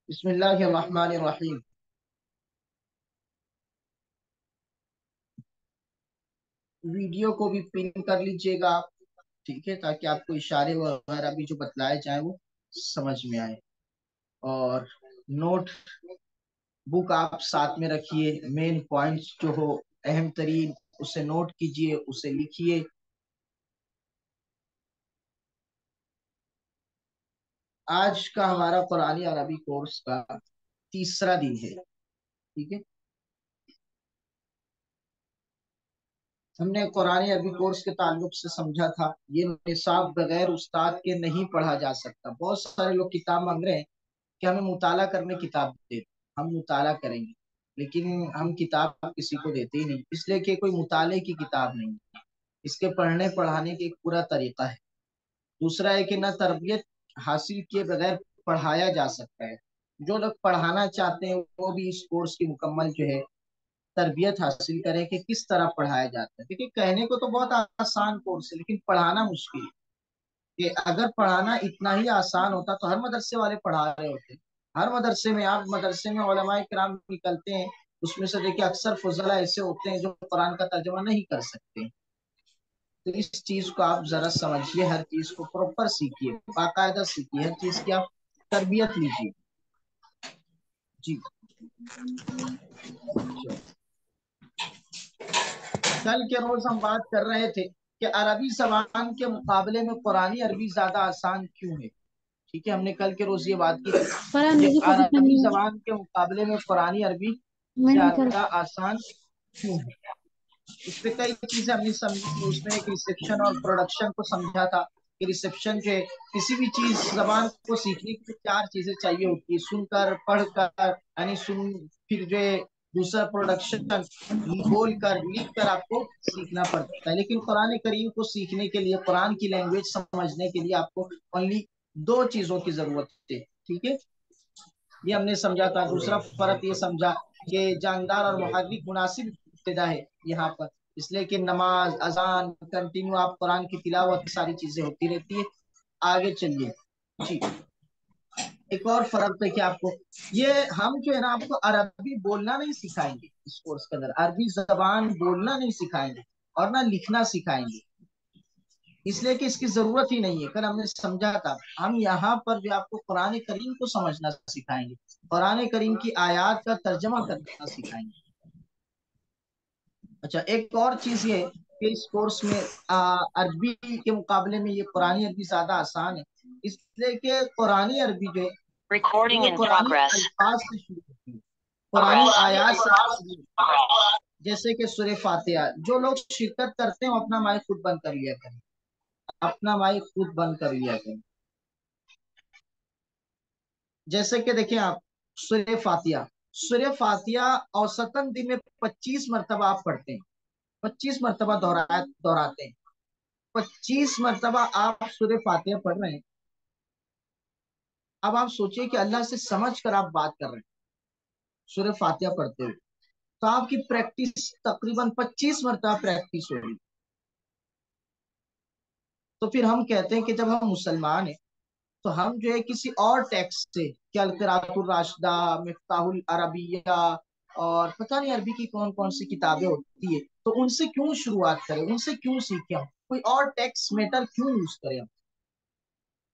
बिस्मिल्लाहिर्रहमानिर्रहीम। वीडियो को भी पिन कर लीजिएगा आप, ठीक है, ताकि आपको इशारे वगैरह भी जो बतलाए जाए वो समझ में आए। और नोट बुक आप साथ में रखिए, मेन पॉइंट्स जो हो अहम तरीन उसे नोट कीजिए, उसे लिखिए। आज का हमारा कुरानी अरबी कोर्स का तीसरा दिन है, ठीक है। हमने कुरानी अरबी कोर्स के ताल्लुक से समझा था ये निसाब बगैर उस्ताद के नहीं पढ़ा जा सकता। बहुत सारे लोग किताब मांग रहे हैं कि हमें मुताला करने किताब दे, हम मुताला करेंगे, लेकिन हम किताब किसी को देते ही नहीं, इसलिए कि कोई मुताले की किताब नहीं है। इसके पढ़ने पढ़ाने के एक पूरा तरीका है। दूसरा है कि न तरबियत हासिल किए बगैर पढ़ाया जा सकता है। जो लोग पढ़ाना चाहते हैं वो भी इस कोर्स की मुकम्मल जो है तरबियत हासिल करें कि किस तरह पढ़ाया जाता है। देखिए, कहने को तो बहुत आसान कोर्स है, लेकिन पढ़ाना मुश्किल है। कि अगर पढ़ाना इतना ही आसान होता तो हर मदरसे वाले पढ़ा रहे होते। हर मदरसे में, आप मदरसे में उलमाए किराम निकलते हैं, उसमें से देखिए अक्सर फजला ऐसे होते हैं जो कुरान का तर्जुमा नहीं कर सकते। तो इस चीज को आप जरा समझिए, हर चीज को प्रॉपर सीखिए, बाकायदा सीखिए, हर चीज की आप तरबियत लीजिए। जी। कल के रोज हम बात कर रहे थे कि अरबी जबान के मुकाबले में कुरानी अरबी ज्यादा आसान क्यों है। ठीक है, हमने कल के रोज ये बात की थी फरहान कि देखिए कभी अरबी जबान के मुकाबले में कुरानी अरबी मैंने कर ज्यादा आसान क्यों है। इस पे कई चीजें हमने समझी। उसमें एक रिसेप्शन और प्रोडक्शन को समझा था कि रिसेप्शन जो है, किसी भी चीज जबान को सीखने के लिए चार चीजें चाहिए होती है: सुनकर, पढ़कर, यानी सुन, फिर जो है दूसरा प्रोडक्शन, बोल कर, लिख कर आपको सीखना पड़ता है। लेकिन कुरान करीम को सीखने के लिए, कुरान की लैंग्वेज समझने के लिए आपको ओनली दो चीजों की जरूरत है, ठीक है। ये हमने समझा था। दूसरा फर्क ये समझा कि जानदार और मुहर्रिक मुनासिब इब्तिदा है यहाँ पर, इसलिए कि नमाज, अजान, कंटिन्यू आप कुरान की तिलावत, सारी चीजें होती रहती है। आगे चलिए जी। एक और फर्क है कि आपको ये, हम जो है ना आपको अरबी बोलना नहीं सिखाएंगे इस कोर्स के अंदर, अरबी जबान बोलना नहीं सिखाएंगे और ना लिखना सिखाएंगे, इसलिए कि इसकी जरूरत ही नहीं है। कल हमने समझा था, हम यहाँ पर जो आपको कुरान करीम को समझना सिखाएंगे, कुरान करीम की आयत का तर्जमा करना सिखाएंगे। अच्छा, एक और चीज ये कि इस कोर्स में अरबी के मुकाबले में ये कुरानी अरबी ज्यादा आसान है, इसलिए कि कुरानी अरबी जो है रिकॉर्डिंग वो इन कुरानी प्रोग्रेस। अल्फाज से शुरू होती है, कुरानी आयत से शुरू होती है। जैसे कि सूरह फातिहा, जो लोग शिरकत करते हैं वो अपना माइक खुद बंद कर लिया करें, अपना माइक खुद बंद कर लिया करें। जैसे कि देखिए आप, सूर्य फातिहा औसतन दिन में 25 मरतबा आप पढ़ते हैं, 25 मरतबा दोहराते हैं। 25 मरतबा आप सूर्य फातिहा पढ़ रहे हैं। अब आप सोचिए कि अल्लाह से समझ कर आप बात कर रहे हैं सूर्य फातिहा पढ़ते हुए, तो आपकी प्रैक्टिस तकरीबन 25 मरतबा प्रैक्टिस होगी। तो फिर हम कहते हैं कि जब हम मुसलमान हैं तो हम जो है किसी और टेक्स्ट से, क्या अलकरातुर राशिदा, मिफ्ताहुल अरबिया और पता नहीं अरबी की कौन कौन सी किताबें होती है, तो उनसे क्यों शुरुआत करें, उनसे क्यों सीखें, हम कोई और टेक्स्ट मेटर क्यों यूज करें।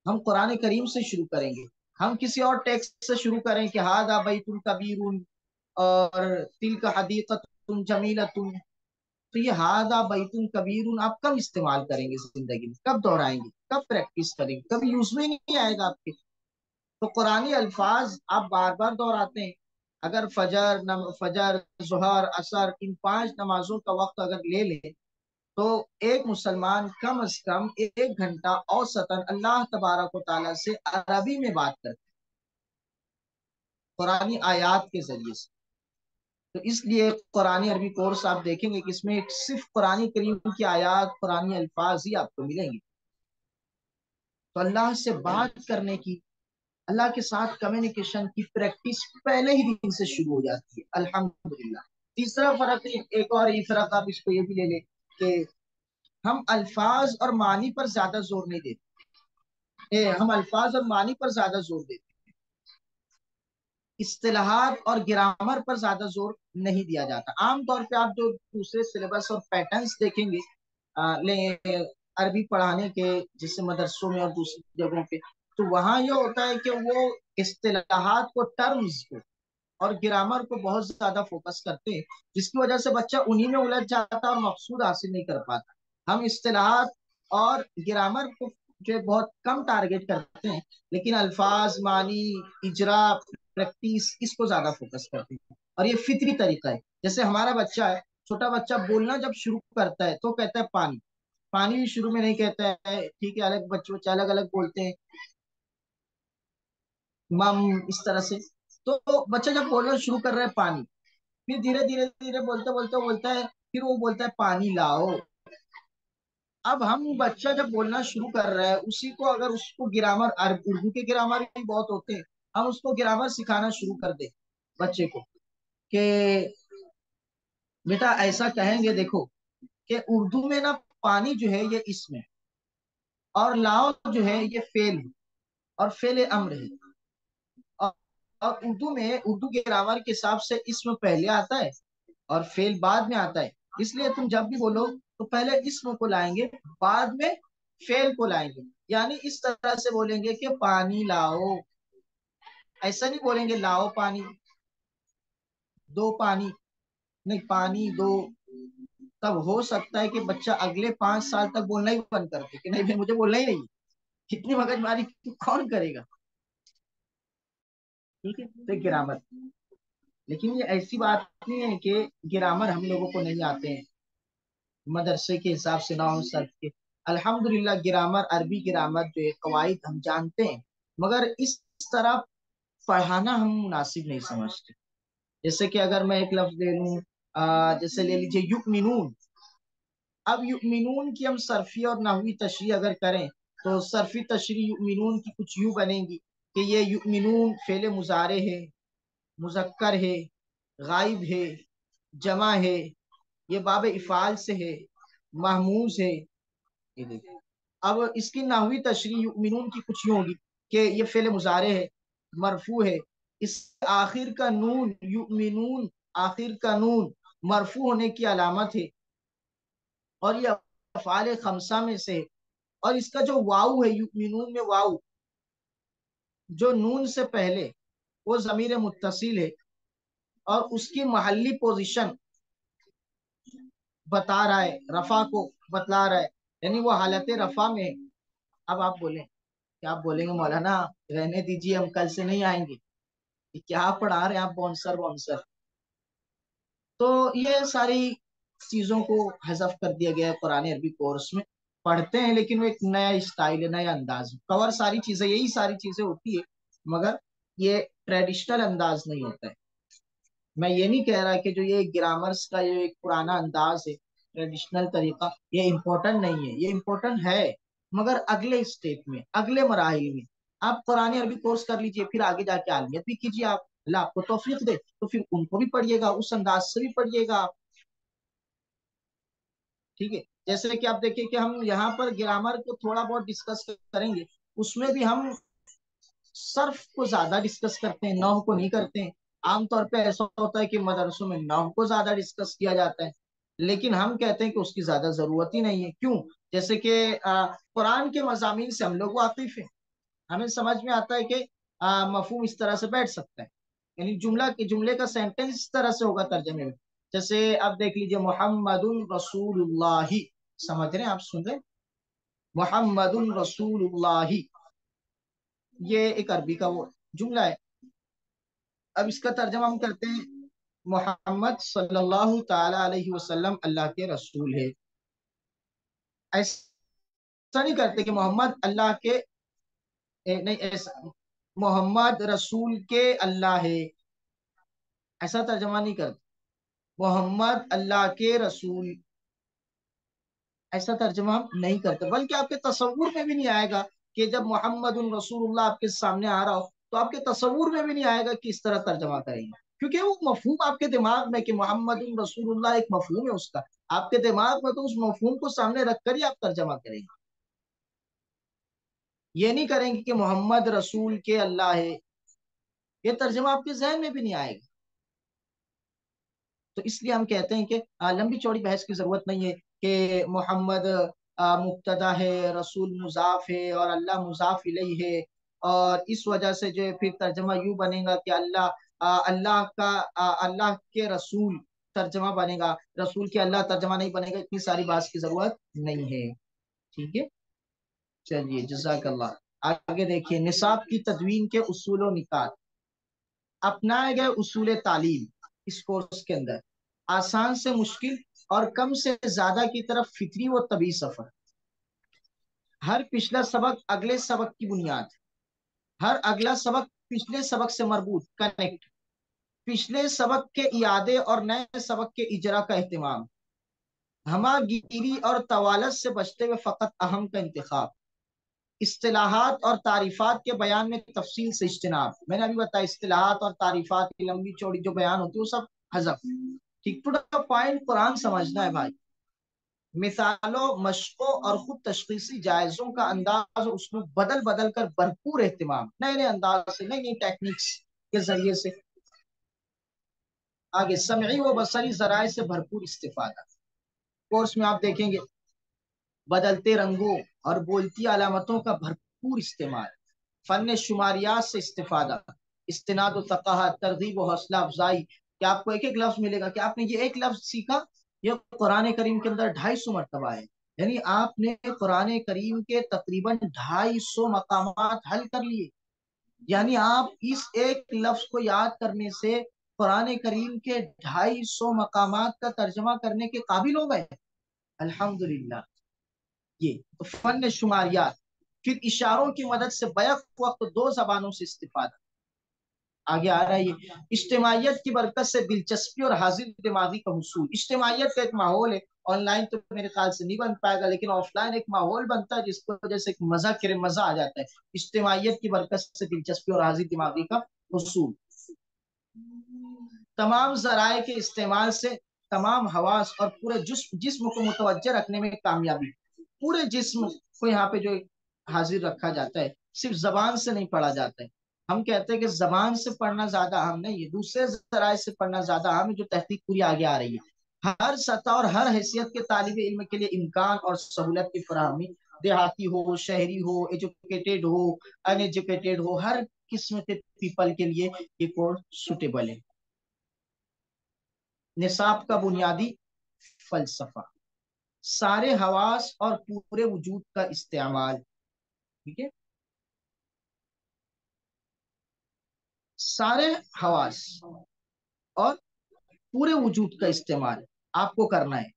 हम कुरान करीम से शुरू करेंगे। हम किसी और टेक्स्ट से शुरू करें कि हादा बैतुल कबीरुन और तिल का हदीकतुन जमीलतुन, तो ये हादा बैतुन कबीरुन आप कब इस्तेमाल करेंगे जिंदगी में, कब दोहराएंगे, कब प्रैक्टिस करेंगे, कभी यूज में नहीं आएगा आपके। तो कुरानी अल्फाज आप बार बार दोहराते हैं। अगर फजर, जोहर, असर, इन 5 नमाजों का वक्त अगर ले लें तो एक मुसलमान कम से कम 1 घंटा औसतन अल्लाह तबारक व तआला से अरबी में बात करते हैं, कुरानी आयात के जरिए से। तो इसलिए कुरानी अरबी कोर्स आप देखेंगे कि इसमें सिर्फ कुरानी करीम की आयात, कुरानी अल्फाज ही आपको मिलेंगे। तो अल्लाह से बात करने की, अल्लाह के साथ कम्युनिकेशन की प्रैक्टिस पहले ही दिन से शुरू हो जाती है, अल्हम्दुलिल्लाह। तीसरा फर्क, एक और ही फर्क आप इसको ये भी ले लें कि हम अल्फाज और मानी पर ज्यादा जोर नहीं देते, हम अल्फाज और मानी पर ज्यादा जोर देते, इस्तिलाहात और ग्रामर पर ज्यादा जोर नहीं दिया जाता। आमतौर पे आप जो दूसरे सिलेबस और पैटर्न्स देखेंगे ले अरबी पढ़ाने के, जैसे मदरसों में और दूसरी जगहों पे, तो वहां ये होता है कि वो इस्तिलाहात को, टर्म्स को और ग्रामर को बहुत ज्यादा फोकस करते हैं, जिसकी वजह से बच्चा उन्हीं में उलझ जाता है और मकसूद हासिल नहीं कर पाता। हम इस्तिलाहात और ग्रामर को जो है बहुत कम टारगेट करते हैं, लेकिन अल्फाज, मानी, इजरा, प्रैक्टिस, इसको ज्यादा फोकस करते हैं। और ये फितरी तरीका है। जैसे हमारा बच्चा है, छोटा बच्चा बोलना जब शुरू करता है तो कहता है पानी। पानी भी शुरू में नहीं कहता है, ठीक है, अलग बच्चे बच्चे अलग अलग बोलते हैं, मम, इस तरह से। तो बच्चा जब बोलना शुरू कर रहा है पानी, फिर धीरे धीरे धीरे बोलते बोलते बोलता है, फिर वो बोलता है पानी लाओ। अब हम बच्चा जब बोलना शुरू कर रहा है, उसी को अगर उसको ग्रामर, उर्दू के ग्रामर भी बहुत होते हैं, हम उसको ग्रामर सिखाना शुरू कर दे बच्चे को कि बेटा ऐसा कहेंगे, देखो कि उर्दू में ना पानी जो है ये इसम है, और लाओ जो है ये फेल है, और फेल अम्र है। और, और उर्दू में, उर्दू के ग्रामर के हिसाब से इसम पहले आता है और फेल बाद में आता है। इसलिए तुम जब भी बोलो तो पहले इसम को लाएंगे, बाद में फेल को लाएंगे। यानी इस तरह से बोलेंगे कि पानी लाओ, ऐसा नहीं बोलेंगे लाओ पानी, दो पानी, नहीं पानी दो। तब हो सकता है कि बच्चा अगले 5 साल तक बोलना ही बंद कर दे कि नहीं भाई मुझे बोलना ही नहीं, कितनी मगजमारी कौन करेगा। ठीक है, तो ग्रामर, लेकिन ये ऐसी बात नहीं है कि ग्रामर हम लोगों को नहीं आते हैं। मदरसे के हिसाब से ना हो सकते, अल्हम्दुलिल्लाह ग्रामर, अरबी ग्रामर जो है कवायद हम जानते हैं, मगर इस तरह पढ़ाना हम मुनासिब नहीं समझते। जैसे कि अगर मैं एक लफ्ज ले लूं, जैसे ले लीजिए युमिनून। अब युमिनून की हम सर्फी और नहवी तशरी अगर करें, तो सर्फी तशरी युमिनून की कुछ यूं बनेगी कि ये युमिनून फेले मुजारे है, मुजक्कर है, गायब है, जमा है, ये बाब इफ़ाल से है, महमूज है। ये देखिए, अब इसकी नाहवी तशरीह युमिनून की कुछ यूं होगी कि ये फेल मुजारे है, मरफू है, इस आखिर का नून, युमिनून आखिर का नून मरफू होने की अलामत है, और ये अफ़ाल खमसा में से है। और इसका जो वाऊ है, युमिनून में वाऊ जो नून से पहले, वो जमीर मुत्तसिल है, और उसकी महल्ली पोजीशन बता रहा है, रफा को बतला रहा है, यानी वो हालत रफा में है। अब आप बोलें, क्या आप बोलेंगे मौलाना रहने दीजिए, हम कल से नहीं आएंगे, ये क्या पढ़ा रहे हैं आप, बॉन्सर बॉन्सर। तो ये सारी चीजों को हजफ कर दिया गया है कुरान अरबी कोर्स में। पढ़ते हैं लेकिन वो एक नया स्टाइल है, नया अंदाज है, कवर सारी चीजें, यही सारी चीजें होती है, मगर ये ट्रेडिशनल अंदाज नहीं होता है। मैं ये नहीं कह रहा कि जो ये ग्रामर्स का ये एक पुराना अंदाज है, ट्रेडिशनल तरीका, ये इम्पोर्टेंट नहीं है, ये इम्पोर्टेंट है, मगर अगले स्टेप में, अगले मराहिल में। आप कुरानी अरबी कोर्स कर लीजिए, फिर आगे जाके आलमियत भी कीजिए, आप अल्लाह आपको तौफीक दे तो फिर उनको भी पढ़िएगा, उस अंदाज से भी पढ़िएगा आप। ठीक है, जैसे कि आप देखिए कि हम यहाँ पर ग्रामर को थोड़ा बहुत डिस्कस करेंगे, उसमें भी हम सर्फ को ज्यादा डिस्कस करते हैं, नहव को नहीं करते हैं। आमतौर पे ऐसा होता है कि मदरसों में नहव को ज्यादा डिस्कस किया जाता है, लेकिन हम कहते हैं कि उसकी ज्यादा जरूरत ही नहीं है। क्यों? जैसे कि कुरान के मजामीन से हम लोग वाकिफ हैं, हमें समझ में आता है कि मफहूम इस तरह से बैठ सकता है, यानी जुमला के जुमले का सेंटेंस इस तरह से होगा तर्जमे में। जैसे आप देख लीजिए मोहम्मदुन रसूलुल्लाह, समझ रहे हैं आप, सुन रहे हैं, मोहम्मदुन रसूलुल्लाह, ये एक अरबी का वो जुमला है। अब इसका तर्जमा हम करते हैं, मोहम्मद सल्लल्लाहु ताला अलैहि वसल्लम अल्लाह के रसूल है। ऐसा नहीं करते कि मोहम्मद अल्लाह के, नहीं ऐसा, मोहम्मद रसूल के अल्लाह है, ऐसा तर्जमा नहीं करते। मोहम्मद अल्लाह के रसूल, ऐसा तर्जमा हम नहीं करते, बल्कि आपके तसव्वुर में भी नहीं आएगा कि जब मोहम्मद रसूलुल्लाह आपके सामने आ रहा हो, तो आपके तसव्वुर में भी नहीं आएगा कि इस तरह तर्जमा करेंगे। क्योंकि वो मफहूम आपके दिमाग में कि मोहम्मद रसूलुल्लाह एक मफहूम है उसका, आपके दिमाग में, तो उस मफहूम को सामने रखकर ही आप तर्जमा करेंगे। ये नहीं करेंगे कि मोहम्मद रसूल के अल्लाह है, ये तर्जमा आपके जहन में भी नहीं आएगा। तो इसलिए हम कहते हैं कि लंबी चौड़ी बहस की जरूरत नहीं है कि मोहम्मद मुब्तदा है, रसूल मुजाफ है और अल्लाह मुजाफ इलैहि है, और इस वजह से जो है फिर तर्जमा यूं बनेगा कि अल्लाह अल्लाह के रसूल तर्जमा बनेगा, रसूल के अल्लाह तर्जमा नहीं बनेगा। इतनी सारी बात की जरूरत नहीं है। ठीक है, चलिए जज़ाकल्लाह। आगे देखिए, निसाब की तदवीन के उसूल व निकात। अपनाए गए उसूल तालीम इस कोर्स के अंदर, आसान से मुश्किल और कम से ज्यादा की तरफ फिक्री व तभी सफर। हर पिछला सबक अगले सबक की बुनियाद, हर अगला सबक पिछले सबक से मरबूत कनेक्ट, पिछले सबक के इयादे और नए सबक के इजरा का एहतमाम, हमागिरी और तवालत से बचते हुए फकत अहम का इंतखाब, इस्तिलाहात और तारीफात के बयान में तफसील से इज्तिनाब। मैंने अभी बताया इस्तिलाहात और तारीफात की लंबी चौड़ी जो बयान होती है वो सब हजफ। ठीक, टू द पॉइंट कुरान समझना है भाई। मिसालों, मशकों और खुद तशखीसी जायजों का अंदाज और उसमें बदल बदल कर भरपूर एहतमाम, नए नए अंदाज से, नई नई टेक्निक्स के जरिए से। आगे, समई व बसरी जराए से भरपूर इस्तेफादा। कोर्स में आप देखेंगे बदलते रंगों और बोलती अलामतों का भरपूर इस्तेमाल, फन शुमारियात से इस्तेफादा, इस्तेनाद तकाहा, तरगीब व हौसला अफजाई। क्या आपको एक एक लफ्ज मिलेगा कि आपने ये एक लफ्ज सीखा, ये कुरान करीम के अंदर 250 मरतबा है। यानी आपने कुरान करीम के तकरीबन 250 मकामात हल कर लिए। यानी आप इस एक लफ्ज को याद करने से कुरान करीम के 250 मकामात का तर्जमा करने के काबिल हो गए। अल्हम्दुलिल्लाह। ये तो फन शुमारियात। फिर इशारों की मदद से बैक वक्त दो जबानों से इस्तेफादा। आगे आ रहा है ये, इज्तिमाइयत की बरकत से दिलचस्पी और हाजिर दिमागी का हुसूल। इज्तिमाइयत का एक माहौल है, ऑनलाइन तो मेरे ख्याल से नहीं बन पाएगा, लेकिन ऑफलाइन एक माहौल बनता है जिसकी वजह से एक मजा करे, मजा आ जाता है। इज्तिमाइयत की बरकत से दिलचस्पी और हाजिर दिमागी का हुसूल। तमाम जराए के इस्तेमाल से तमाम हवास और पूरे जिस्म को मुतवज्जह रखने में कामयाबी। पूरे जिस्म को यहाँ पे जो हाजिर रखा जाता है, सिर्फ जबान से नहीं पढ़ा जाता है। हम कहते हैं कि जबान से पढ़ना ज्यादा अहम नहीं है, दूसरे जराए से पढ़ना ज्यादा अहम है, जो तहकीक पूरी आगे आ रही है। हर सतह और हर हैसियत के तालिब इल्म के लिए इम्कान और सहूलत की फराहमी, देहाती हो, शहरी हो, एजुकेटेड हो, अनएजुकेटेड हो, हर किस्म के पीपल के लिए ये कोर्स सुटेबल है। निसाब का बुनियादी फलसफा, सारे हवास और पूरे वजूद का इस्तेमाल। ठीक है, सारे हवास और पूरे वजूद का इस्तेमाल आपको करना है।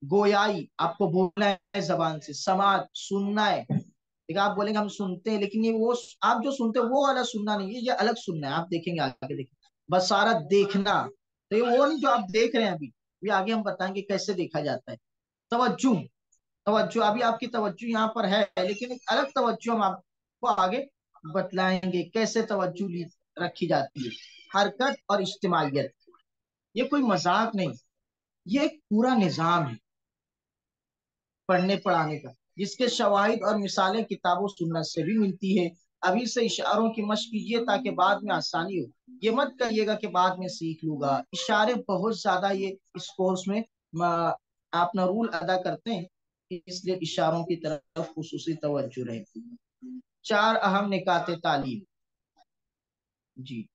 गोयाई, आपको बोलना है जबान से। समाज, सुनना है। ठीक है, आप बोलेंगे हम सुनते हैं, लेकिन ये वो आप जो सुनते हो वो वाला सुनना नहीं है, ये अलग सुनना है। आप देखेंगे आगे, देखेंगे बसारत, देखना। तो ये वो नहीं जो आप देख रहे हैं अभी, ये आगे हम बताएंगे कैसे देखा जाता है। तवज्जो, तवज्जो अभी आपकी तवज्जो यहाँ पर है, लेकिन एक अलग तवज्जो हम आपको आगे बतलाएंगे कैसे तवज्जो रखी जाती है। हरकत और इज्तिमाइयत, ये कोई मजाक नहीं, ये एक पूरा निजाम है पढ़ने पढ़ाने का, जिसके शवाहिद और मिसालें किताबों सुन्नत से भी मिलती है। अभी से इशारों की मशक कीजिए ताकि बाद में आसानी हो। ये मत कहिएगा कि बाद में सीख लूंगा। इशारे बहुत ज्यादा ये इस कोर्स में अपना रूल अदा करते हैं, इसलिए इशारों की तरफ खुसूसी तवज्जो रहती है। 4 अहम निकाते तालीम। जी,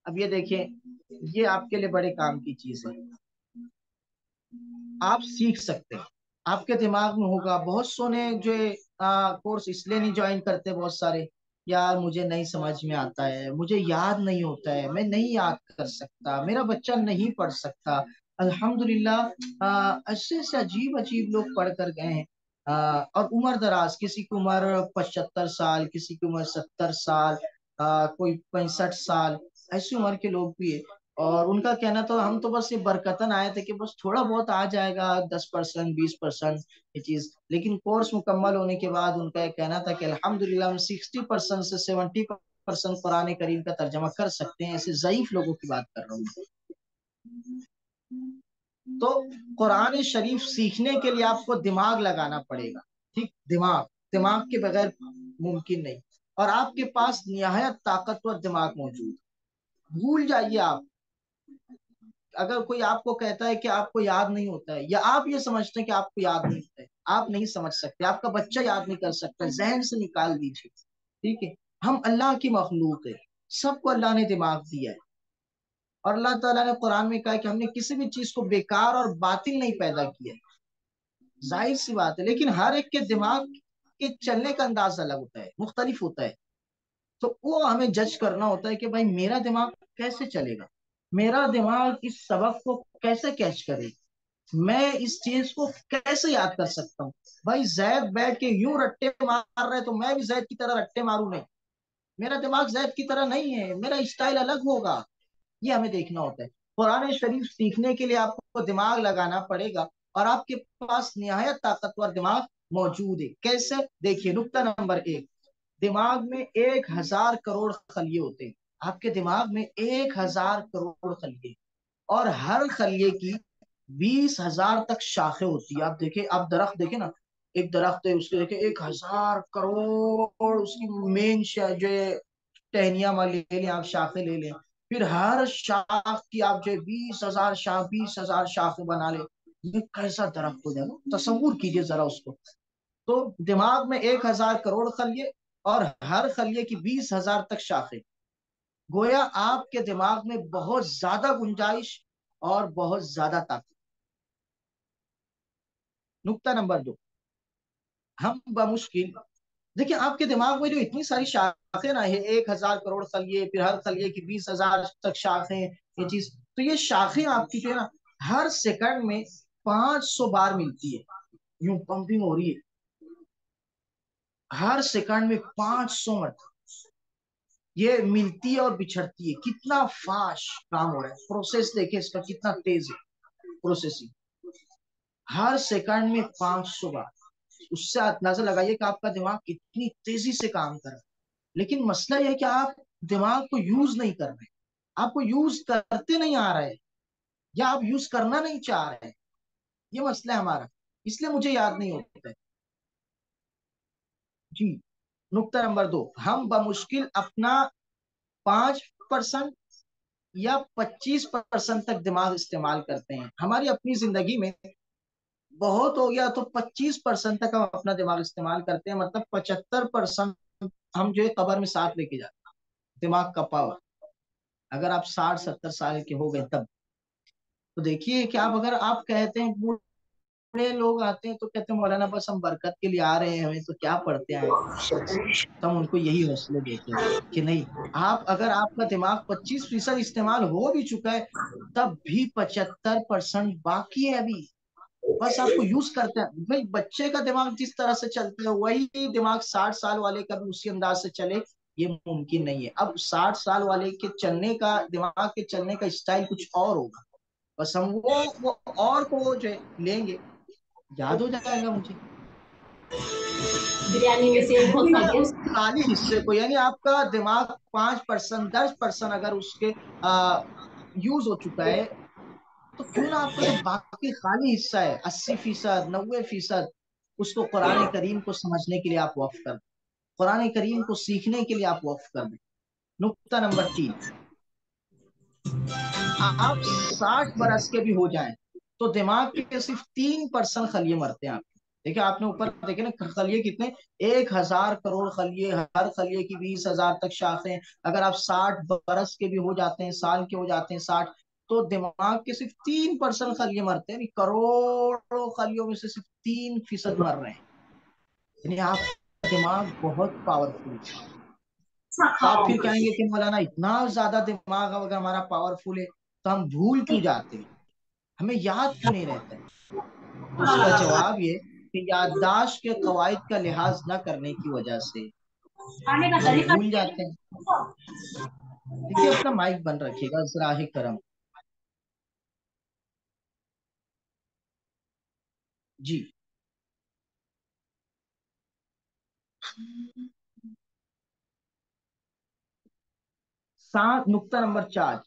अब ये देखें, ये आपके लिए बड़े काम की चीज है। आप सीख सकते हैं, आपके दिमाग में होगा। बहुत सोने जो कोर्स इसलिए नहीं ज्वाइन करते, बहुत सारे, यार मुझे नहीं समझ में आता है, मुझे याद नहीं होता है, मैं नहीं याद कर सकता, मेरा बच्चा नहीं पढ़ सकता। अल्हम्दुलिल्लाह, ऐसे से अजीब अजीब लोग पढ़ कर गए हैं। और उम्र दराज, किसी की उम्र 75 साल, किसी की उम्र 70 साल, कोई 65 साल, ऐसी उम्र के लोग भी है। और उनका कहना तो, हम तो बस ये बरकतन आए थे कि बस थोड़ा बहुत आ जाएगा, 10% 20% ये चीज। लेकिन कोर्स मुकम्मल होने के बाद उनका ये कहना था कि अल्हम्दुलिल्लाह हम 60% से 70% पर्सन कुरान करीम का तर्जमा कर सकते हैं, ऐसे ज़ईफ लोगों की बात कर रहा हूँ। तो कुरान शरीफ सीखने के लिए आपको दिमाग लगाना पड़ेगा, ठीक, दिमाग, दिमाग के बगैर मुमकिन नहीं। और आपके पास निहायत ताकतवर दिमाग मौजूद। भूल जाइए आप, अगर कोई आपको कहता है कि आपको याद नहीं होता है, या आप ये समझते हैं कि आपको याद नहीं होता है, आप नहीं समझ सकते, आपका बच्चा याद नहीं कर सकता, जहन से निकाल दीजिए। ठीक है, हम अल्लाह की मखलूक है, सबको अल्लाह ने दिमाग दिया है। और अल्लाह ताला ने कुरान में कहा कि हमने किसी भी चीज को बेकार और बातिल नहीं पैदा किया है। जाहिर सी बात है, लेकिन हर एक के दिमाग के चलने का अंदाज अलग होता है, मुख्तलिफ होता है। तो वो हमें जज करना होता है कि भाई मेरा दिमाग कैसे चलेगा, मेरा दिमाग इस सबक को कैसे कैच करे, मैं इस चीज को कैसे याद कर सकता हूँ। भाई जैद बैठ के यूं रट्टे मार रहे है, तो मैं भी जैद की तरह रट्टे मारू नहीं। मेरा दिमाग जैद की तरह नहीं है, मेरा स्टाइल अलग होगा। ये हमें देखना होता है। कुरान शरीफ सीखने के लिए आपको दिमाग लगाना पड़ेगा, और आपके पास निहायत ताकतवर दिमाग मौजूद है। कैसे? देखिए, नुक्ता नंबर एक, दिमाग में 1,000 करोड़ खलिए होते हैं। आपके दिमाग में 1,000 करोड़ खलिए, और हर खलिए की 20,000 तक शाखें होती है। आप देखिए, आप दरख्त देखे ना, एक दरख्त है, उसके देखे 1,000 करोड़ उसकी मेन जो टहनिया वाली ले लें, आप शाखें ले लें। फिर हर शाख की आप जो 20,000 शाख, 20,000 शाखें बना ले, ये कैसा दरख्त हो जाएगा, तस्वुर कीजिए जरा उसको। तो दिमाग में 1,000 करोड़ खलिए, और हर खलिए की 20,000 तक शाखें। गोया आपके दिमाग में बहुत ज्यादा गुंजाइश और बहुत ज्यादा ताकत। नुक्ता नंबर दो, हम बमुश्किल, देखिए आपके दिमाग में जो इतनी सारी शाखें ना है, 1,000 करोड़ खलिए, फिर हर खलिए की 20,000 तक शाखें, ये चीज, तो ये शाखें आपकी जो है ना, हर सेकंड में 500 बार मिलती है, यूं पंपिंग हो रही है हर सेकंड में 500 ये मिलती है और बिछड़ती है। कितना फास्ट काम हो रहा है, प्रोसेस देखिए इसका कितना तेज है, प्रोसेसिंग हर सेकंड में 500 बार। उससे अंदाजा लगाइए कि आपका दिमाग कितनी तेजी से काम कर रहा है। लेकिन मसला यह है कि आप दिमाग को यूज नहीं कर रहे, आपको यूज करते नहीं आ रहा है, या आप यूज करना नहीं चाह रहे हैं। ये मसला है हमारा, इसलिए मुझे याद नहीं होता है। जी, नुक्ता नंबर दो, हम बमुश्किल अपना 5% या 25% तक दिमाग इस्तेमाल करते हैं हमारी अपनी जिंदगी में। बहुत हो गया तो 25% तक हम अपना दिमाग इस्तेमाल करते हैं, मतलब 75% हम जो है कबर में साथ लेके जाते हैं, दिमाग का पावर। अगर आप 60-70 साल के हो गए तब, तो देखिए कि आप, अगर आप कहते हैं, बूढ़े लोग आते हैं तो कहते हैं मौलाना बस हम बरकत के लिए आ रहे हैं, हमें तो क्या पढ़ते आए, तो हम उनको यही हौसले देते हैं कि नहीं, आप, अगर आपका दिमाग 25% इस्तेमाल हो भी चुका है, तब भी 75% बाकी है अभी। बस आपको यूज करते हैं। भाई बच्चे का दिमाग जिस तरह से चलता है, वही दिमाग 60 साल वाले का भी उसी अंदाज से चले, ये मुमकिन नहीं है। अब 60 साल वाले के चलने का, दिमाग के चलने का स्टाइल कुछ और होगा। बस हम वो और को जो है लेंगे, याद हो जाएगा मुझे। बिरयानी में से बहुत खा गया। उस खाली हिस्से को, यानी आपका दिमाग 5%, 10% अगर उसके यूज हो चुका है, तो क्यों ना आपका जो बाकी खाली हिस्सा है, 80%, 90%, उसको कुरान करीम को समझने के लिए आप वक्फ कर दें, कुरान करीम को सीखने के लिए आप वक्फ कर दें। नुक्ता नंबर तीन, आप 60 बरस के भी हो जाएं, तो दिमाग के सिर्फ 3% खलिए मरते हैं आपके। देखिए आपने ऊपर देखे ना, खलिए कितने, 1,000 करोड़ खलिए, हर खलिए की 20,000 तक शाखें। अगर आप 60 बरस के भी हो जाते हैं, साल के हो जाते हैं 60, तो दिमाग के सिर्फ 3% खलिए मरते हैं, करोड़ों खलियों में से सिर्फ 3% मर रहे हैं। यानी आपका दिमाग बहुत पावरफुल है। तो आप फिर कहेंगे कि मौलाना इतना ज्यादा दिमाग अगर हमारा पावरफुल है, तो हम भूल क्यों जाते हैं, हमें याद क्यों नहीं रहता है? तो उसका जवाब ये कि याददाश्त के कवायद का लिहाज न करने की वजह से खाने का हम तरीका। भूल जाते हैं। देखिए अपना माइक बंद रखिएगा, जराहे करम। जी, सांस, नुक्ता नंबर 4,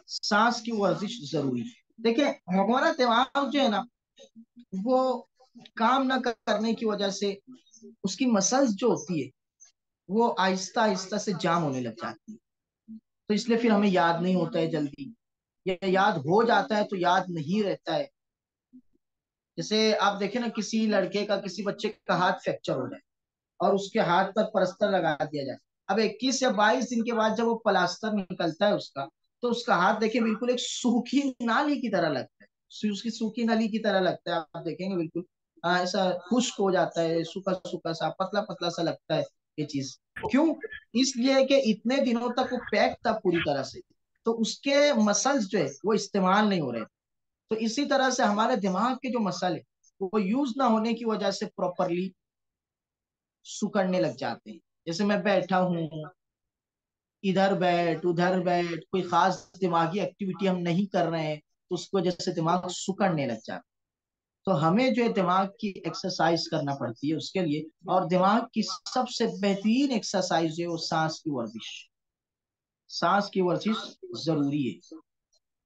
सांस की वर्जिश जरूरी। देखिए हमारा दिमाग जो है ना, वो काम न करने की वजह से उसकी मसल्स जो होती है वो आहिस्ता आहिस्ता से जाम होने लग जाती है। तो इसलिए फिर हमें याद नहीं होता है जल्दी, या याद हो जाता है तो याद नहीं रहता है। जैसे आप देखें ना, किसी लड़के का, किसी बच्चे का हाथ फ्रैक्चर हो जाए और उसके हाथ पर प्लास्टर लगा दिया जाए, अब 21 या 22 दिन के बाद जब वो प्लास्टर निकलता है उसका, तो उसका हाथ देखिए बिल्कुल एक सूखी नाली की तरह लगता है, उसकी सूखी नली की तरह लगता है, आप देखेंगे बिल्कुल ऐसा खुश्क हो जाता है, सूखा सूखा सा, पतला पतला सा लगता है ये चीज। क्यों? इसलिए कि इतने दिनों तक वो पैक था पूरी तरह से, तो उसके मसल्स जो है वो इस्तेमाल नहीं हो रहे। तो इसी तरह से हमारे दिमाग के जो मसल है वो यूज ना होने की वजह से प्रॉपरली सुकड़ने लग जाते हैं। जैसे मैं बैठा हूँ, इधर बैठ उधर बैठ, कोई खास दिमागी एक्टिविटी हम नहीं कर रहे हैं, तो उसको वजह से दिमाग सुकड़ने लग जाता है। तो हमें जो है दिमाग की एक्सरसाइज करना पड़ती है उसके लिए, और दिमाग की सबसे बेहतरीन एक्सरसाइज है वो सांस की वर्जिश। सांस की वर्जिश जरूरी है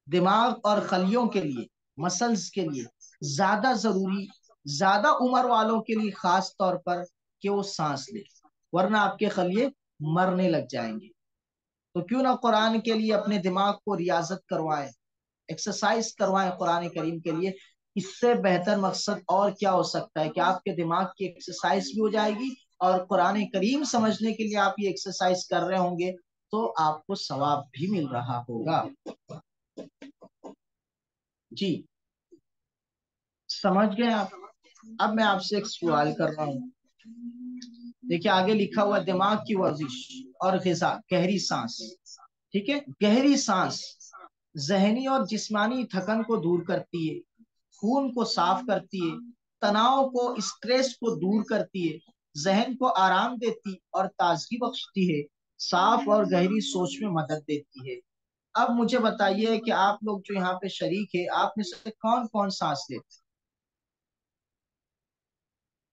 दिमाग और खलियों के लिए, मसल्स के लिए ज्यादा जरूरी, ज्यादा उम्र वालों के लिए खास तौर पर, कि वो सांस ले, वरना आपके खलिए मरने लग जाएंगे। तो क्यों ना कुरान के लिए अपने दिमाग को रियाजत करवाएं, एक्सरसाइज करवाएं कुरान करीम के लिए। इससे बेहतर मकसद और क्या हो सकता है कि आपके दिमाग की एक्सरसाइज भी हो जाएगी, और कुरान करीम समझने के लिए आप ये एक्सरसाइज कर रहे होंगे, तो आपको सवाब भी मिल रहा होगा। जी, समझ गए आप? अब मैं आपसे एक सवाल कर रहा हूँ। देखिए आगे लिखा हुआ, दिमाग की वर्जिश और ग़िज़ा, गहरी सांस। ठीक है, गहरी सांस जहनी और जिस्मानी थकन को दूर करती है, खून को साफ करती है, तनाव को, स्ट्रेस को दूर करती है, जहन को आराम देती और ताजगी बख्शती है, साफ और गहरी सोच में मदद देती है। अब मुझे बताइए कि आप लोग जो यहाँ पे शरीक है, आप में से कौन कौन सांस लेते हैं?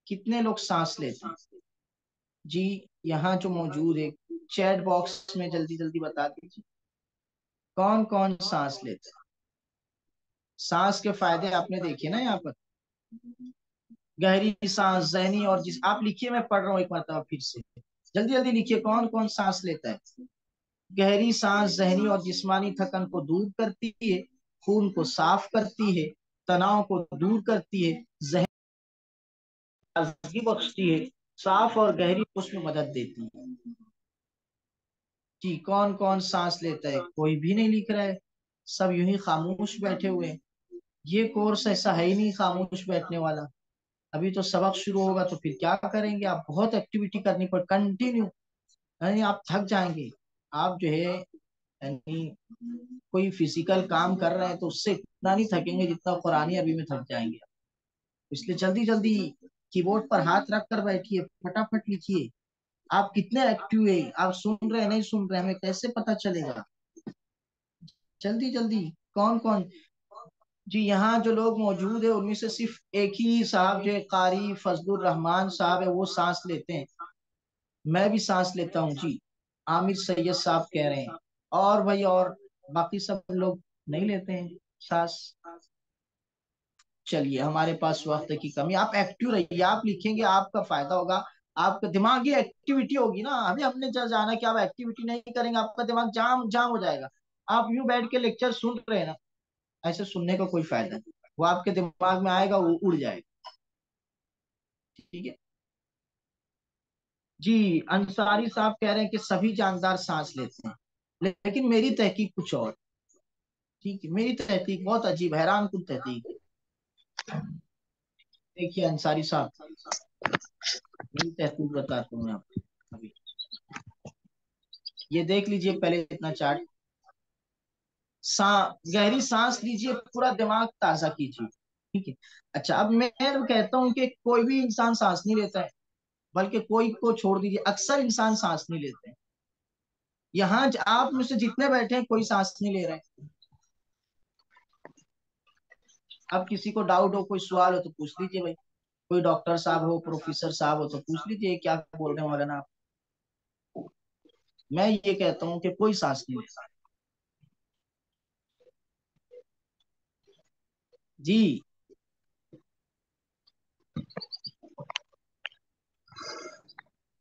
कितने लोग सांस लेते हैं? जी, यहाँ जो मौजूद है चैट बॉक्स में जल्दी जल्दी बता दीजिए, कौन कौन सांस लेते हैं? सांस के फायदे आपने देखे ना यहाँ पर, गहरी सांस, जहनी और जिस, आप लिखिए, मैं पढ़ रहा हूँ एक मरतबा फिर से, जल्दी जल्दी लिखिए, कौन कौन सांस लेता है? गहरी सांस जहनी और जिस्मानी थकन को दूर करती है, खून को साफ करती है, तनाव को दूर करती है, जहन ताजगी बख्शती है, साफ और गहरी सोच में मदद देती है। कि कौन कौन सांस लेता है? कोई भी नहीं लिख रहा है, सब यूं ही खामोश बैठे हुए हैं। ये कोर्स ऐसा है ही नहीं खामोश बैठने वाला। अभी तो सबक शुरू होगा तो फिर क्या करेंगे आप? बहुत एक्टिविटी करनी पड़, कंटिन्यू, यानी आप थक जाएंगे। आप जो है, यानी कोई फिजिकल काम कर रहे हैं तो उससे इतना नहीं थकेंगे जितना कुरानी अरबी में थक जाएंगे। इसलिए जल्दी जल्दी कीबोर्ड पर हाथ रख कर बैठिए, फटाफट लिखिए। आप कितने एक्टिव है, आप सुन रहे हैं नहीं सुन रहे हैं, हमें कैसे पता चलेगा? जल्दी जल्दी, कौन कौन? जी, यहाँ जो लोग मौजूद है उनमें से सिर्फ एक ही साहब जो है, कारी फजलुर रहमान साहब है, वो सांस लेते हैं। मैं भी सांस लेता हूँ जी, आमिर सैयद साहब कह रहे हैं। और भाई, और बाकी सब लोग नहीं लेते हैं सांस। चलिए, हमारे पास वक्त की कमी, आप एक्टिव रहिए, आप लिखेंगे आपका फायदा होगा, आपका दिमागी एक्टिविटी होगी ना। अभी हमने जाना कि आप एक्टिविटी नहीं करेंगे, आपका दिमाग जाम जाम हो जाएगा। आप यूं बैठ के लेक्चर सुन रहे हैं ना, ऐसे सुनने का कोई फायदा नहीं, वो आपके दिमाग में आएगा, वो उड़ जाएगा। ठीक है जी। अंसारी साहब कह रहे हैं कि सभी जानदार सांस लेते हैं, लेकिन मेरी तहकीक कुछ और। ठीक है, मेरी तहकीक बहुत अजीब, हैरान कुन तहकीक है। देखिए अंसारी साहब, मेरी तहकीक बताता हूँ मैं आपको अभी। ये देख लीजिए पहले इतना चार्ट। सा गहरी सांस लीजिए, पूरा दिमाग ताजा कीजिए। ठीक है। अच्छा, अब मैं कहता हूँ कि कोई भी इंसान सांस नहीं लेता है, बल्कि कोई को छोड़ दीजिए, अक्सर इंसान सांस नहीं लेते हैं। यहाँ आप में से जितने बैठे हैं कोई सांस नहीं ले रहे हैं। अब किसी को डाउट हो, कोई सवाल हो तो पूछ लीजिए भाई, कोई डॉक्टर साहब हो, प्रोफेसर साहब हो तो पूछ लीजिए क्या बोल रहे हैं मौलाना आप। मैं ये कहता हूँ कि कोई सांस नहीं लेता। जी।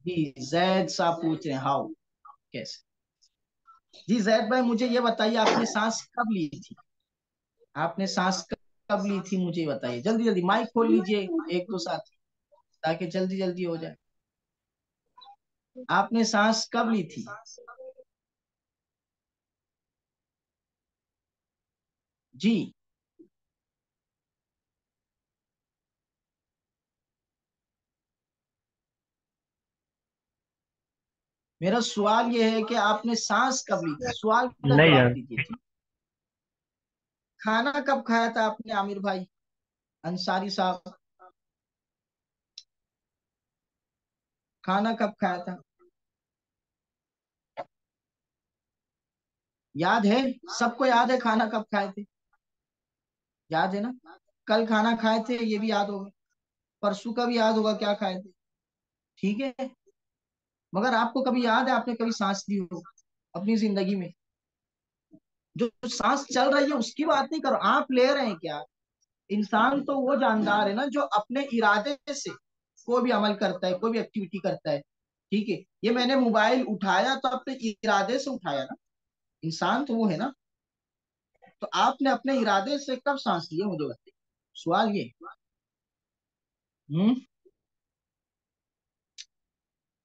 जी, जैद साहब पूछ रहे हैं हाउ, कैसे। जी जैद भाई, मुझे ये बताइए आपने सांस कब ली थी? आपने सांस कब ली थी मुझे बताइए, जल्दी जल्दी माइक खोल लीजिए एक दो साथ, ताकि जल्दी जल्दी हो जाए। आपने सांस कब ली थी? जी। मेरा सवाल ये है कि आपने सांस कब ली थी, सवाल का नहीं जवाब यार। दीजिए। ठीक। खाना कब खाया था आपने आमिर भाई, अंसारी साहब? खाना कब खाया था? याद है? सबको याद है खाना कब खाए थे? याद है ना? कल खाना खाए थे ये भी याद होगा, परसों का भी याद होगा क्या खाए थे। ठीक है। मगर आपको कभी याद है आपने कभी सांस ली हो अपनी जिंदगी में? जो सांस चल रही है उसकी बात नहीं करो, आप ले रहे हैं क्या? इंसान तो वो जानदार है ना जो अपने इरादे से कोई भी अमल करता है, कोई भी एक्टिविटी करता है। ठीक है, ये मैंने मोबाइल उठाया तो अपने इरादे से उठाया ना, इंसान तो वो है ना। तो आपने अपने इरादे से कब सांस लिया मुझे बताइए, सवाल ये। हम्म।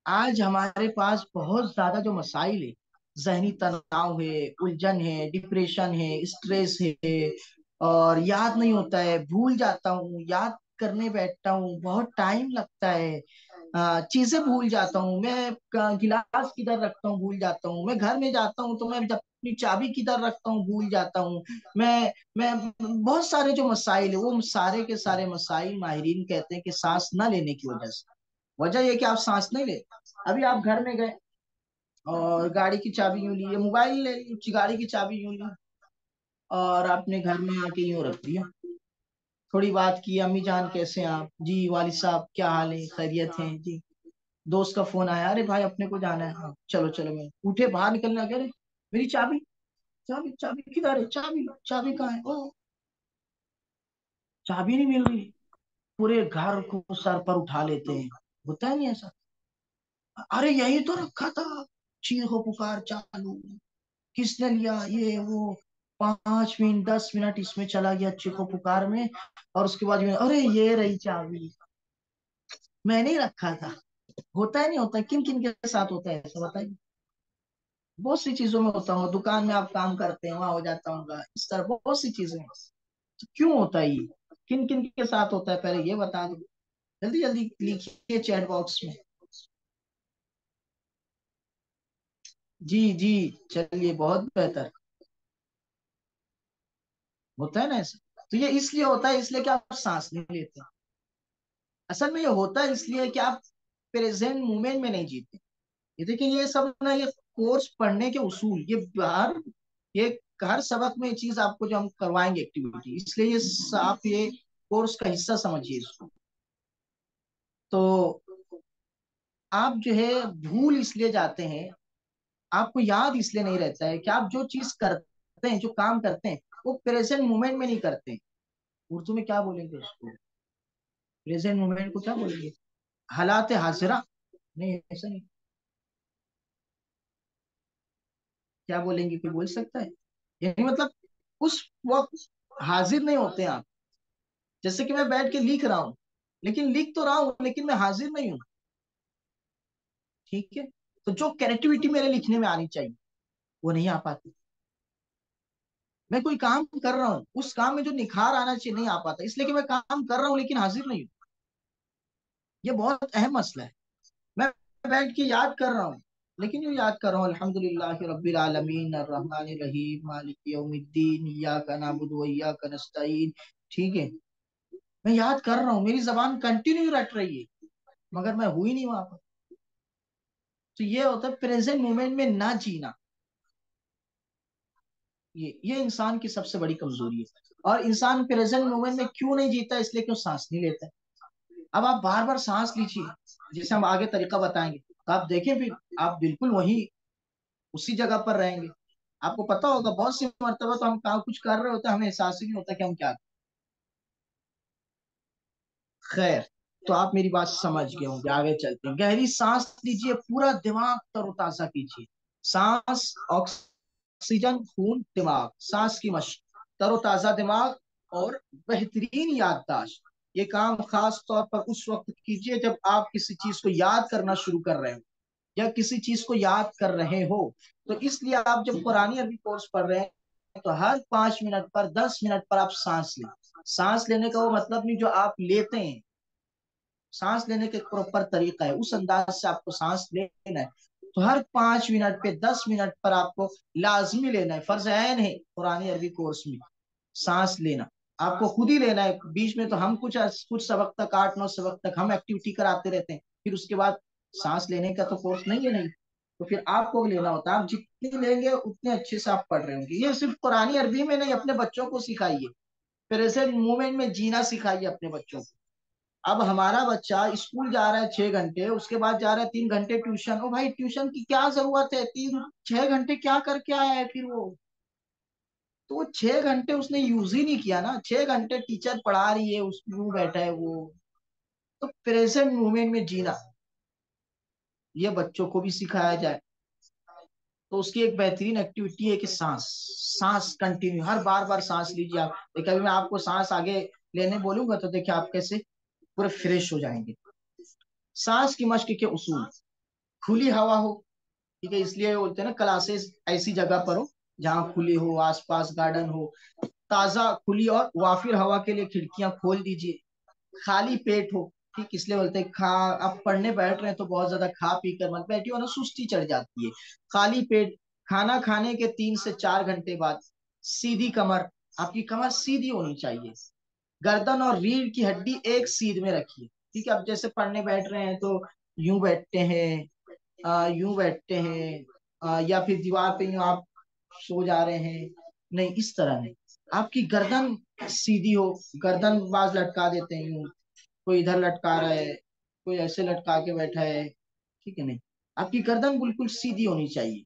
आज हमारे पास बहुत ज्यादा जो मसाइल है, जहनी तनाव है, उलझन है, डिप्रेशन है, स्ट्रेस है, और याद नहीं होता है, भूल जाता हूँ, याद करने बैठता हूँ बहुत टाइम लगता है, चीजें भूल जाता हूँ मैं, गिलास किधर रखता हूँ भूल जाता हूँ, मैं घर में जाता हूँ तो मैं जब अपनी चाबी किधर रखता हूँ भूल जाता हूँ। मैं बहुत सारे जो मसाइल है वो सारे के सारे मसाइल माहिरीन कहते हैं कि सांस न लेने की वजह से। वजह यह कि आप सांस नहीं ले। अभी आप घर में गए और गाड़ी की चाबी यूं ली, ये मोबाइल ले ली, गाड़ी की चाबी यूं ली, और आपने घर में आके यूं रख दिया। थोड़ी बात की, अम्मी जान कैसे हैं आप, जी वालिद साहब क्या हाल है, खैरियत है जी। दोस्त का फोन आया, अरे भाई अपने को जाना है, हाँ चलो चलो, मैं उठे बाहर निकलने लगे, अरे मेरी चाबी, चाबी चाबी किधर है, चाबी चाबी कहाँ है, ओ चाबी नहीं मिल रही। पूरे घर को सर पर उठा लेते हैं, होता है नहीं ऐसा? अरे यही तो रखा था, चीखो पुकार चालू, किसने लिया ये वो, 5 मिनट 10 मिनट इसमें चला गया चीखो पुकार में, और उसके बाद में अरे ये रही चाबी, मैंने ही रखा था। होता है नहीं होता? किन किन के साथ होता है ऐसा बताइए। बहुत सी चीजों में होता हूँ, दुकान में आप काम करते हैं वहां हो जाता हूँ, इस तरह बहुत सी चीजें हैं। तो क्यों होता है ये, किन किन के साथ होता है पहले ये बता दो, जल्दी जल्दी लिखिए चैट बॉक्स में। जी जी, चलिए बहुत बेहतर। होता है ना ऐसा, तो ये इसलिए होता है, इसलिए कि आप सांस नहीं लेते। असल में ये होता है इसलिए कि आप प्रेजेंट मोमेंट में नहीं जीते। ये देखिए, ये सब ना, ये कोर्स पढ़ने के उसूल, ये हर सबक में ये चीज आपको जो हम करवाएंगे एक्टिविटी, इसलिए ये आप ये कोर्स का हिस्सा समझिए इसको। तो आप जो है भूल इसलिए जाते हैं, आपको याद इसलिए नहीं रहता है कि आप जो चीज करते हैं, जो काम करते हैं, वो प्रेजेंट मोमेंट में नहीं करते। उर्दू में क्या बोलेंगे उसको, प्रेजेंट मोमेंट को क्या बोलेंगे, हालात हाजिरा, नहीं ऐसा नहीं, क्या बोलेंगे, कोई बोल सकता है? यानी मतलब उस वक्त हाजिर नहीं होते आप। जैसे कि मैं बैठ के लिख रहा हूँ, लेकिन लिख तो रहा हूँ लेकिन मैं हाजिर नहीं हूँ। ठीक है। तो जो क्रिएटिविटी मेरे लिखने में आनी चाहिए वो नहीं आ पाती। मैं कोई काम कर रहा हूँ, उस काम में जो निखार आना चाहिए नहीं आ पाता, इसलिए कि मैं काम कर रहा हूँ लेकिन हाजिर नहीं हूँ। ये बहुत अहम मसला है। मैं बैठ के याद कर रहा हूँ, लेकिन यूँ याद कर रहा हूँ अल्हम्दुलिल्लाह रब्बिल आलमीन अर्रहमानिर रहीम मालिक यौमिद्दीन इय्याका नअबुदु व इय्याका नस्तईन। ठीक है, मैं याद कर रहा हूँ, मेरी जबान कंटिन्यू रट रही है, मगर मैं हुई नहीं वहां पर। तो ये होता है प्रेजेंट मोमेंट में ना जीना। ये इंसान की सबसे बड़ी कमजोरी है। और इंसान प्रेजेंट मोमेंट में क्यों नहीं जीता, इसलिए क्यों सांस नहीं लेता है। अब आप बार बार सांस लीजिए, जैसे हम आगे तरीका बताएंगे, तो आप देखें फिर आप बिल्कुल वही उसी जगह पर रहेंगे। आपको पता होगा बहुत सी मरतबा तो हम कहाँ कुछ कर रहे होते हैं, हमें एहसास ही नहीं होता कि हम क्या। खैर, तो आप मेरी बात समझ गए होंगे, आगे चलते हैं। गहरी सांस लीजिए, पूरा दिमाग तरोताजा कीजिए। सांस, ऑक्सीजन, खून, दिमाग, सांस की मशक, तरोताजा दिमाग और बेहतरीन याददाश्त। ये काम खास तौर पर उस वक्त कीजिए जब आप किसी चीज को याद करना शुरू कर रहे हो या किसी चीज को याद कर रहे हो। तो इसलिए आप जब कुरानी अरबी कोर्स पढ़ रहे हैं तो हर 5 मिनट पर, 10 मिनट पर आप सांस लें। सांस लेने का वो मतलब नहीं जो आप लेते हैं, सांस लेने का एक प्रॉपर तरीका है, उस अंदाज से आपको सांस लेना है। तो हर 5 मिनट पे, 10 मिनट पर आपको लाजमी लेना है, फर्ज ऐन है कुरानी अरबी कोर्स में सांस लेना। आपको खुद ही लेना है। बीच में तो हम कुछ कुछ सबक तक, 8-9 सबक तक हम एक्टिविटी कराते रहते हैं, फिर उसके बाद सांस लेने का तो कोर्स नहीं है, नहीं। तो फिर आपको भी लेना होता है। आप जितनी लेंगे उतने अच्छे से आप पढ़ रहे होंगे। ये सिर्फ कुरानी अरबी में नहीं, अपने बच्चों को सिखाइए। प्रेजेंट मोमेंट में जीना सिखाइए अपने बच्चों को। अब हमारा बच्चा स्कूल जा रहा है 6 घंटे, उसके बाद जा रहा है 3 घंटे ट्यूशन। ओ भाई, ट्यूशन की क्या जरूरत है? 6 घंटे क्या करके आया है फिर वो? तो वो 6 घंटे उसने यूज ही नहीं किया ना। 6 घंटे टीचर पढ़ा रही है, उस वो बैठा है वो। तो प्रेजेंट मोमेंट में जीना, ये बच्चों को भी सिखाया जाए। तो उसकी एक बेहतरीन एक्टिविटी है कि सांस, सांस कंटिन्यू, हर बार बार सांस लीजिए आप। देखिए अभी मैं आपको सांस आगे लेने बोलूंगा तो देखिए आप कैसे पूरे फ्रेश हो जाएंगे। सांस की मश्क के उसूल: खुली हवा हो, ठीक है, इसलिए बोलते हैं ना क्लासेस ऐसी जगह पर हो जहाँ खुली हो, आसपास गार्डन हो। ताजा, खुली और वाफिर हवा के लिए खिड़कियां खोल दीजिए। खाली पेट हो, ठीक, इसलिए बोलते हैं खा, आप पढ़ने बैठ रहे हैं तो बहुत ज्यादा खा पी कर मत बैठिए वरना सुस्ती चढ़ जाती है। खाली पेट, खाना खाने के 3 से 4 घंटे बाद। सीधी कमर, आपकी कमर सीधी होनी चाहिए। गर्दन और रीढ़ की हड्डी एक सीध में रखिए। ठीक है, अब जैसे पढ़ने बैठ रहे हैं तो यूं बैठते हैं, यूं बैठते हैं, या फिर दीवार पे यूं आप सो जा रहे हैं। नहीं, इस तरह नहीं। आपकी गर्दन सीधी हो, गर्दन बाज लटका देते हैं यूं, कोई इधर लटका रहा है, कोई ऐसे लटका के बैठा है, ठीक है, नहीं। आपकी गर्दन बिल्कुल सीधी होनी चाहिए।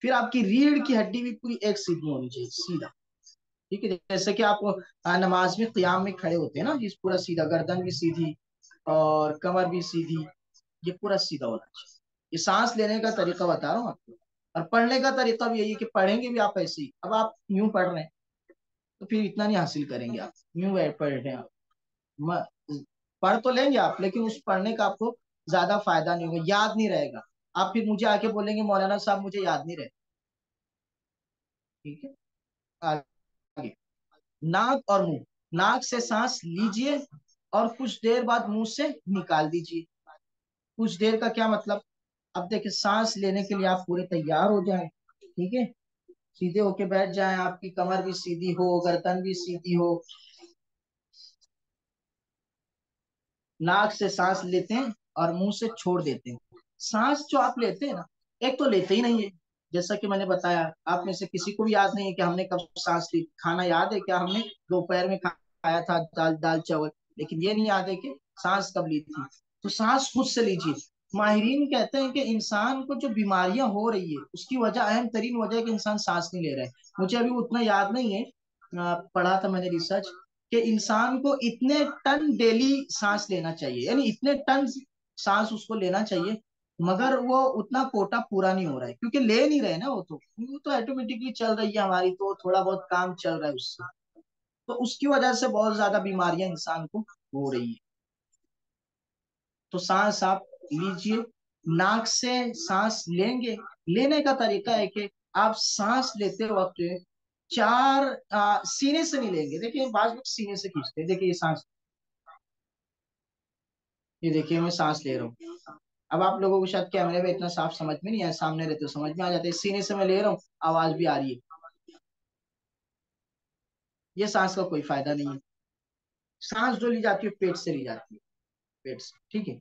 फिर आपकी रीढ़ की हड्डी भी पूरी एक सीधी होनी चाहिए, सीधा। ठीक है, जैसे कि आप नमाज में क़याम में खड़े होते हैं ना, जिस पूरा सीधा, गर्दन भी सीधी और कमर भी सीधी, ये पूरा सीधा होना चाहिए। ये सांस लेने का तरीका बता रहा हूँ आपको। और पढ़ने का तरीका भी यही है कि पढ़ेंगे भी आप ऐसे ही। अब आप यूं पढ़ रहे हैं तो फिर इतना नहीं हासिल करेंगे आप। यूं पढ़ रहे हैं आप, म- पढ़ तो लेंगे आप, लेकिन उस पढ़ने का आपको ज्यादा फायदा नहीं होगा, याद नहीं रहेगा। आप फिर मुझे आके बोलेंगे मौलाना साहब मुझे याद नहीं रहे। ठीक है, आगे। नाक और मुंह: नाक से सांस लीजिए और कुछ देर बाद मुंह से निकाल दीजिए। कुछ देर का क्या मतलब? अब देखिए, सांस लेने के लिए आप पूरे तैयार हो जाएं, ठीक है, सीधे होके बैठ जाएं, आपकी कमर भी सीधी हो, गर्दन भी सीधी हो। नाक से सांस लेते हैं और मुंह से छोड़ देते हैं। सांस जो आप लेते हैं ना, एक तो लेते ही नहीं है, जैसा कि मैंने बताया। आप में से किसी को भी याद नहीं है कि हमने कब सांस ली। खाना याद है क्या हमने दोपहर में खाया था, दाल दाल चावल, लेकिन ये नहीं याद है कि सांस कब ली थी। तो सांस खुद से लीजिए। माहिरीन कहते हैं कि इंसान को जो बीमारियां हो रही है उसकी वजह, अहम तरीन वजह है कि इंसान सांस नहीं ले रहा है। मुझे अभी उतना याद नहीं है, पढ़ा था मैंने रिसर्च कि इंसान को इतने टन डेली सांस लेना चाहिए, यानी इतने टन सांस उसको लेना चाहिए, मगर वो उतना कोटा पूरा नहीं हो रहा है क्योंकि ले नहीं रहे ना। वो तो ऑटोमेटिकली चल रही है हमारी, तो थोड़ा बहुत काम चल रहा है उससे। तो उसकी वजह से बहुत ज्यादा बीमारियां इंसान को हो रही है। तो सांस आप लीजिए, नाक से सांस लेंगे। लेने का तरीका है कि आप सांस लेते वक्त सीने से नहीं लेंगे। देखिए बाज लोग सीने से खींचते हैं, देखिए ये सांस, ये देखिए मैं सांस ले रहा हूँ। अब आप लोगों को शायद कैमरे में इतना साफ समझ में नहीं आया, सामने रहते हो समझ में आ जाता है। सीने से मैं ले रहा हूँ, आवाज भी आ रही है। ये सांस का कोई फायदा नहीं है। सांस जो ली जाती है पेट से ली जाती है, पेट से, ठीक है।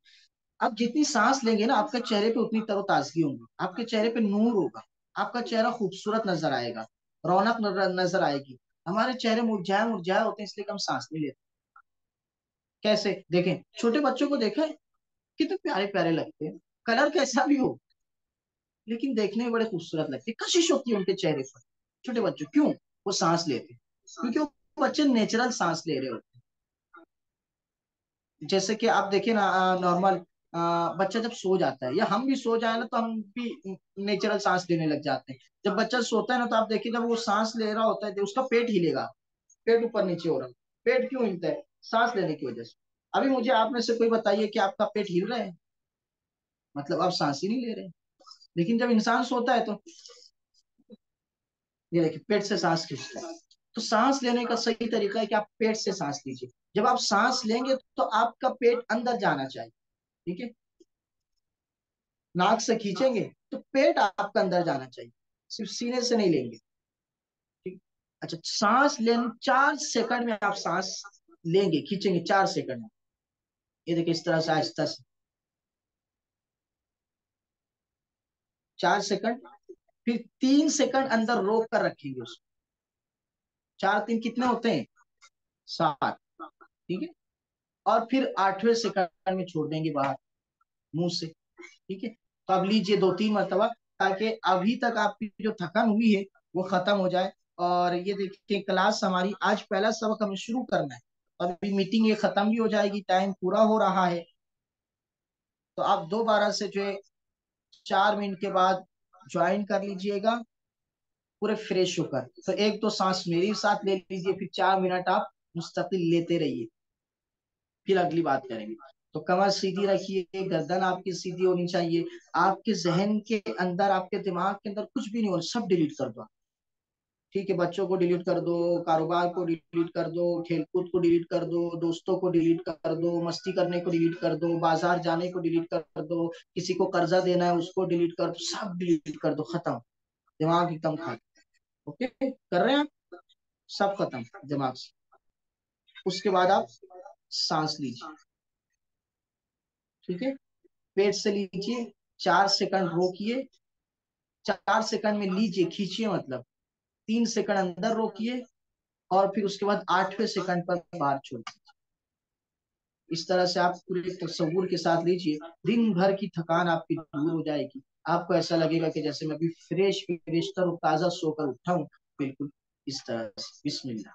आप जितनी सांस लेंगे ना, आपके चेहरे पे उतनी तरोताजगी होगी, आपके चेहरे पे नूर होगा, आपका चेहरा खूबसूरत नजर आएगा, रौनक नजर आएगी। हमारे चेहरे मुरझाए मुरझाए होते हैं इसलिए कि हम सांस नहीं लेते। कैसे देखें, छोटे बच्चों को देखें, कितने प्यारे प्यारे लगते हैं, कलर कैसा भी हो, लेकिन देखने में बड़े खूबसूरत लगते, कशिश होती है उनके चेहरे पर। छोटे बच्चों क्यों? वो सांस लेते हैं, क्योंकि वो बच्चे नेचुरल सांस ले रहे होते हैं। जैसे कि आप देखिए ना, नॉर्मल बच्चा जब सो जाता है, या हम भी सो जाए ना, तो हम भी नेचुरल सांस लेने लग जाते हैं। जब बच्चा सोता है ना, तो आप देखिए जब वो सांस ले रहा होता है तो उसका पेट हिलेगा, पेट ऊपर नीचे हो रहा है। पेट क्यों हिलता है? सांस लेने की वजह से। अभी मुझे आप में से कोई बताइए कि आपका पेट हिल रहा है, मतलब आप सांस ही नहीं ले रहे। लेकिन जब इंसान सोता है तो ये देखिए पेट से सांस खींचता है। तो सांस लेने का सही तरीका है कि आप पेट से सांस लीजिए। जब आप सांस लेंगे तो आपका पेट अंदर जाना चाहिए, ठीक है। नाक से खींचेंगे तो पेट आपका अंदर जाना चाहिए, सिर्फ सीने से नहीं लेंगे, ठीक। अच्छा, सांस लेने 4 सेकंड में आप सांस लेंगे, खींचेंगे 4 सेकंड में। ये देखिए इस तरह से आहिस्ता से 4 सेकंड, फिर 3 सेकंड अंदर रोक कर रखेंगे उसको। 4 3 कितने होते हैं? 7, ठीक है। और फिर 8वें सेकंड में छोड़ देंगे बाहर, मुंह से, ठीक है। तो अब लीजिए 2 3 मरतबा, ताकि अभी तक आपकी जो थकान हुई है वो खत्म हो जाए। और ये देखिए क्लास हमारी आज पहला सबक हमें शुरू करना है, अभी मीटिंग ये खत्म भी हो जाएगी, टाइम पूरा हो रहा है। तो आप दोबारा से जो है 4 मिनट के बाद ज्वाइन कर लीजिएगा, पूरे फ्रेश होकर। तो एक तो सांस मेरे साथ ले लीजिए, फिर 4 मिनट आप मुस्तकिल लेते रहिए, फिर अगली बात करेंगे। तो कमर सीधी रखिए, गर्दन आपकी सीधी होनी चाहिए। आपके जहन के अंदर, आपके दिमाग के अंदर कुछ भी नहीं हो, सब डिलीट कर दो, ठीक है। बच्चों को डिलीट कर दो, कारोबार को डिलीट कर दो, खेलकूद को डिलीट कर दो, दोस्तों को डिलीट कर दो, मस्ती करने को डिलीट कर दो, बाजार जाने को डिलीट कर दो, किसी को कर्जा देना है उसको डिलीट कर दो, सब डिलीट कर दो, खत्म। दिमाग एकदम खत्म। ओके, कर रहे हैं आप? सब खत्म दिमाग से। उसके बाद आप सांस लीजिए, ठीक है। पेट से लीजिए, 4 सेकंड रोकिए, 4 सेकंड में लीजिए, खींचिए मतलब, 3 सेकंड अंदर रोकिए, और फिर उसके बाद 8वें सेकंड पर बाहर छोड़िए। इस तरह से आप पूरे तसव्वुर के साथ लीजिए, दिन भर की थकान आपकी दूर हो जाएगी। आपको ऐसा लगेगा कि जैसे मैं अभी फ्रेश फ्रेश तर ताजा सोकर उठा हूँ, बिल्कुल इस तरह से। बिस्मिल्लाह।